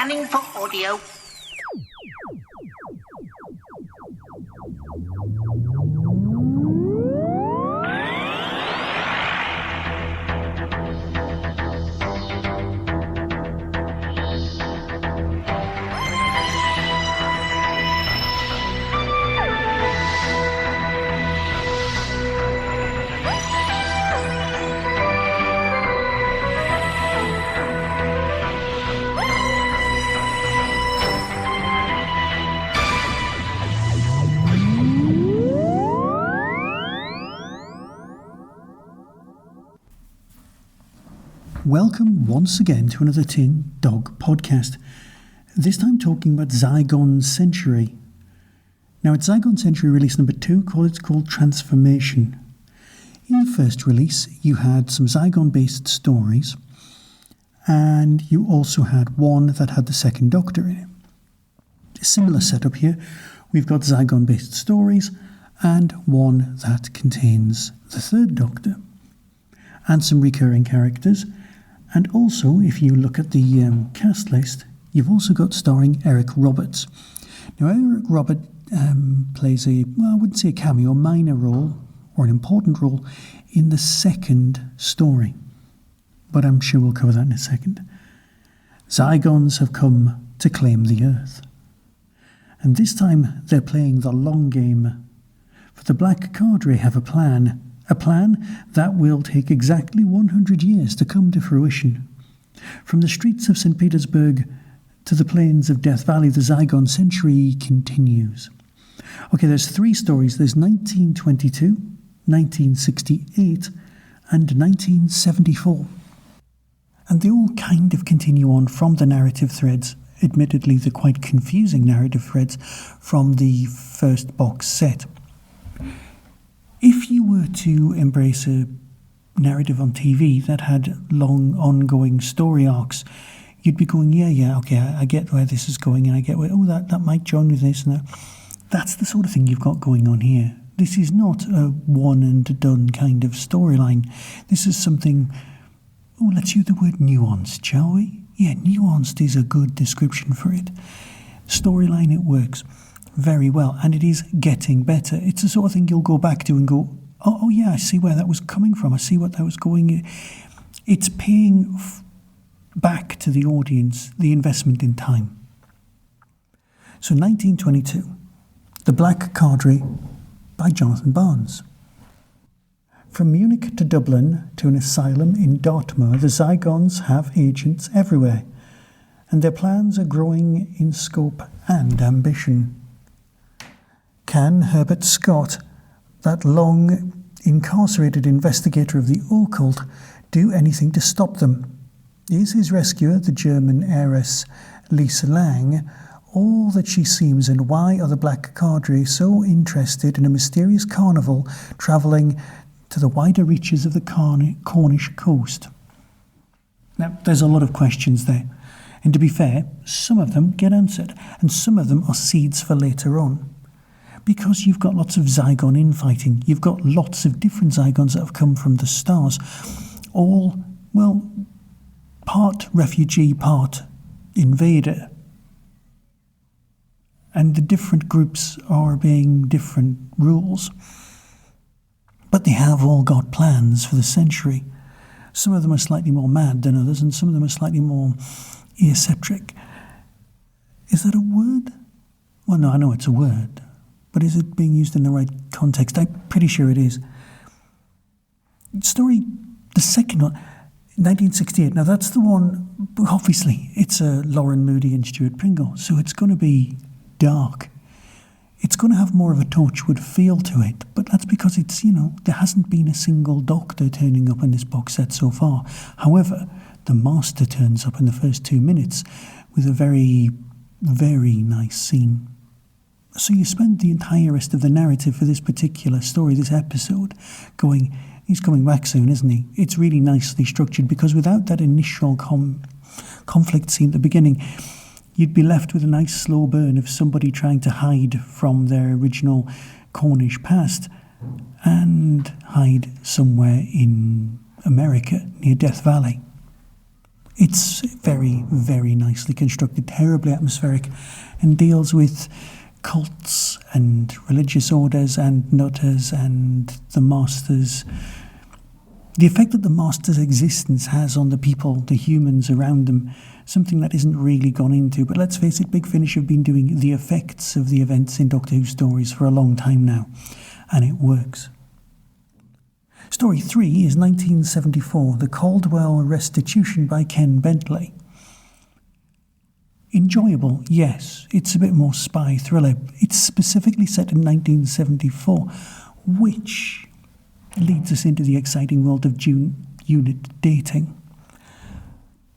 Scanning for audio. Welcome once again to another Tin Dog podcast. This time talking about Zygon Century. Now it's Zygon Century release number 2, it's called Transformation. In the first release you had some Zygon based stories and you also had one that had the second Doctor in it. A similar setup here. We've got Zygon based stories and one that contains the third Doctor and some recurring characters. And also, if you look at the cast list, you've also got starring Eric Roberts. Now, Eric Roberts plays I wouldn't say a cameo, minor role, or an important role, in the second story. But I'm sure we'll cover that in a second. Zygons have come to claim the Earth. And this time, they're playing the long game. For the Black Cadre have a plan that will take exactly 100 years to come to fruition. From the streets of St Petersburg to the plains of Death Valley, the Zygon Century continues. Okay, there's 3 stories. There's 1922, 1968, and 1974. And they all kind of continue on from the narrative threads, admittedly the quite confusing narrative threads from the first box set. If you were to embrace a narrative on TV that had long ongoing story arcs, you'd be going, okay, I get where this is going and I get where, that might join with this and that. That's the sort of thing you've got going on here. This is not a one and done kind of storyline. This is something, let's use the word nuanced, shall we? Yeah, nuanced is a good description for it. Storyline, it works very well, and it is getting better. It's the sort of thing you'll go back to and go, I see where that was coming from. I see what that was going. It's paying back to the audience the investment in time. So 1922, The Black Cadre by Jonathan Barnes. From Munich to Dublin to an asylum in Dartmoor, the Zygons have agents everywhere, and their plans are growing in scope and ambition. Can Herbert Scott, that long incarcerated investigator of the occult, do anything to stop them? Is his rescuer, the German heiress Ilse Lange, all that she seems, and why are the Black Cadre so interested in a mysterious carnival travelling to the wider reaches of the Cornish coast? Now, there's a lot of questions there, and to be fair, some of them get answered, and some of them are seeds for later on. Because you've got lots of Zygon infighting, you've got lots of different Zygons that have come from the stars, all, part refugee, part invader. And the different groups are obeying different rules. But they have all got plans for the century. Some of them are slightly more mad than others, and some of them are slightly more eccentric. Is that a word? Well, no, I know it's a word. But is it being used in the right context? I'm pretty sure it is. Story, the second one, 1968. Now that's the one, obviously, it's a Lauren Moody and Stewart Pringle, so it's going to be dark. It's going to have more of a Torchwood feel to it, but that's because it's, there hasn't been a single Doctor turning up in this box set so far. However, the Master turns up in the first 2 minutes with a very, very nice scene. So you spend the entire rest of the narrative for this particular story, this episode, going, he's coming back soon, isn't he? It's really nicely structured, because without that initial conflict scene at the beginning, you'd be left with a nice slow burn of somebody trying to hide from their original Cornish past and hide somewhere in America near Death Valley. It's very, very nicely constructed, terribly atmospheric, and deals with cults and religious orders and nutters and the masters. The effect that the master's existence has on the people, the humans around them, something that isn't really gone into. But let's face it, Big Finish have been doing the effects of the events in Doctor Who stories for a long time now, and it works. Story 3 is 1974, The Caldwell Restitution by Ken Bentley. Enjoyable, yes. It's a bit more spy thriller. It's specifically set in 1974, which leads us into the exciting world of unit dating.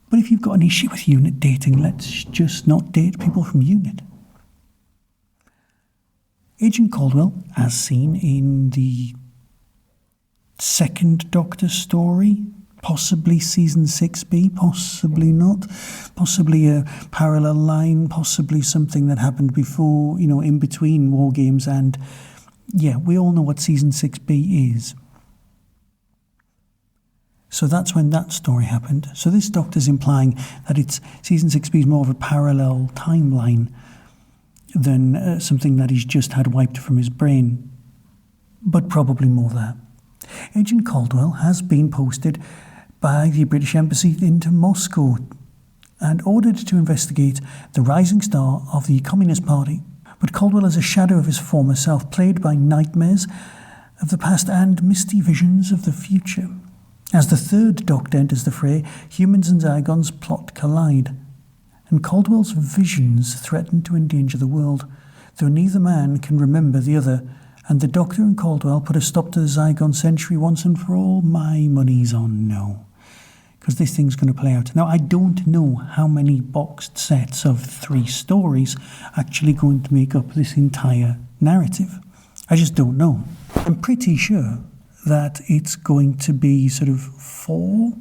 But if you've got an issue with unit dating, let's just not date people from unit. Agent Caldwell, as seen in the second Doctor story, possibly season 6B, possibly not, possibly a parallel line, possibly something that happened before, in between War Games, and yeah, we all know what season 6B is. So that's when that story happened. So this Doctor's implying that it's season 6B is more of a parallel timeline than something that he's just had wiped from his brain, but probably more that. Agent Caldwell has been posted by the British Embassy into Moscow and ordered to investigate the rising star of the Communist Party. But Caldwell is a shadow of his former self, plagued by nightmares of the past and misty visions of the future. As the third Doctor enters the fray, humans and Zygons plot collide, and Caldwell's visions threaten to endanger the world, though neither man can remember the other, and the Doctor and Caldwell put a stop to the Zygon Century once and for all. My money's on no, because this thing's going to play out. Now, I don't know how many boxed sets of 3 stories actually going to make up this entire narrative. I just don't know. I'm pretty sure that it's going to be sort of 4.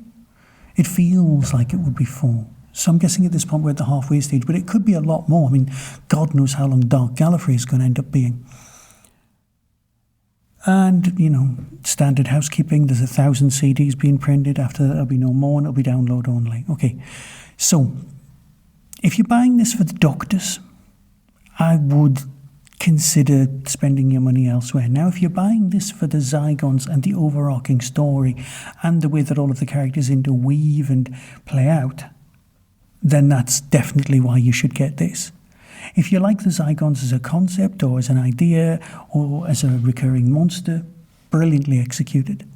It feels like it would be 4. So I'm guessing at this point we're at the halfway stage, but it could be a lot more. I mean, God knows how long Dark Gallifrey is going to end up being. And, standard housekeeping, there's 1,000 CDs being printed. After that, there'll be no more, and it'll be download only. Okay, so if you're buying this for the Doctors, I would consider spending your money elsewhere. Now, if you're buying this for the Zygons and the overarching story and the way that all of the characters interweave and play out, then that's definitely why you should get this. If you like the Zygons as a concept or as an idea or as a recurring monster, brilliantly executed.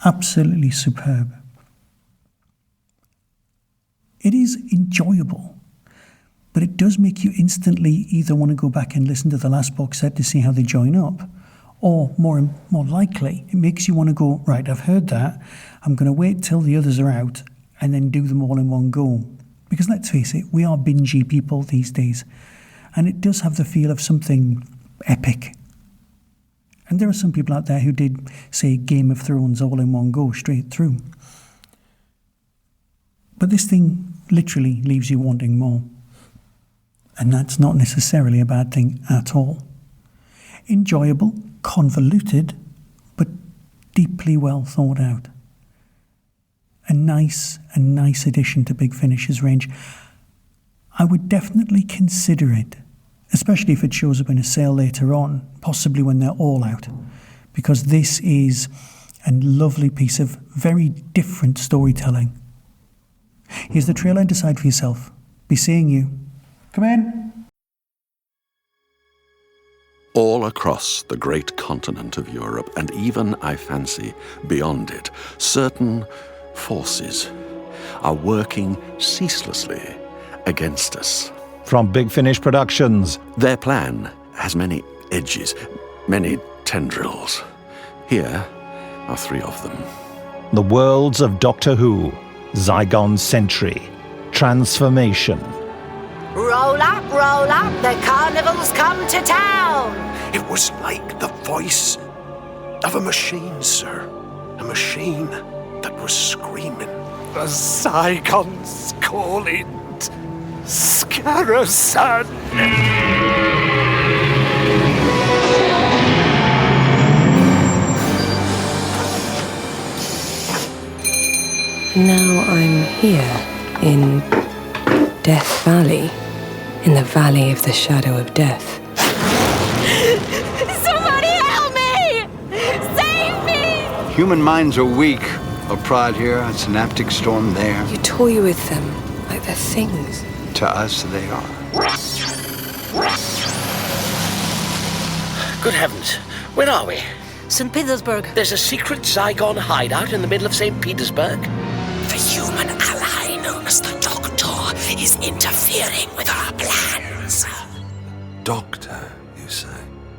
Absolutely superb. It is enjoyable, but it does make you instantly either want to go back and listen to the last box set to see how they join up, or more likely, it makes you want to go, right, I've heard that, I'm going to wait till the others are out and then do them all in one go. Because let's face it, we are bingy people these days. And it does have the feel of something epic. And there are some people out there who did, say, Game of Thrones all in one go, straight through. But this thing literally leaves you wanting more. And that's not necessarily a bad thing at all. Enjoyable, convoluted, but deeply well thought out. A nice addition to Big Finish's range. I would definitely consider it, especially if it shows up in a sale later on, possibly when they're all out, because this is a lovely piece of very different storytelling. Here's the trailer and decide for yourself. Be seeing you. Come in. All across the great continent of Europe, and even, I fancy, beyond it, certain forces are working ceaselessly against us. From Big Finish Productions. Their plan has many edges, many tendrils. Here are 3 of them. The Worlds of Doctor Who, Zygon Century, Transformation. Roll up, the carnival's come to town! It was like the voice of a machine, sir. A machine that was screaming. The Zygons calling. Scarasan! Now I'm here. in Death Valley, in the Valley of the Shadow of Death. Somebody help me! Save me! Human minds are weak. A pride here, a synaptic storm there. You toy with them like they're things. To us, they are. Good heavens, where are we? St Petersburg. There's a secret Zygon hideout in the middle of St Petersburg. The human ally known as the Doctor is interfering with our plans. Doctor, you say?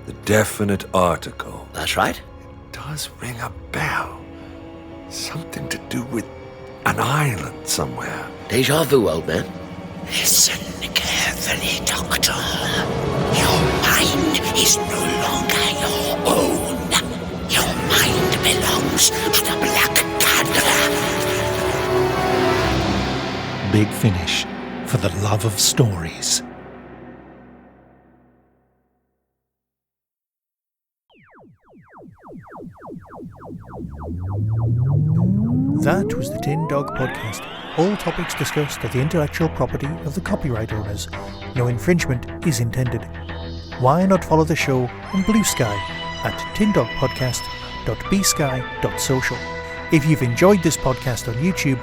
The definite article. That's right. It does ring a bell. Something to do with an island somewhere. Deja vu, old man. Listen carefully, Doctor. Your mind is no longer your own. Your mind belongs to the Black Cadre. Big Finish, for the love of stories. That was the Tin Dog Podcast. All topics discussed are the intellectual property of the copyright owners. No infringement is intended. Why not follow the show on Blue Sky at tindogpodcast.bsky.social. If you've enjoyed this podcast on YouTube,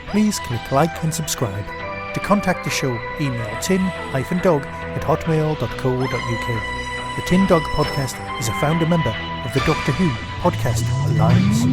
please click like and subscribe. To contact the show, email tin-dog@hotmail.co.uk. The Tin Dog Podcast is a founder member of the Doctor Who Podcast Alliance.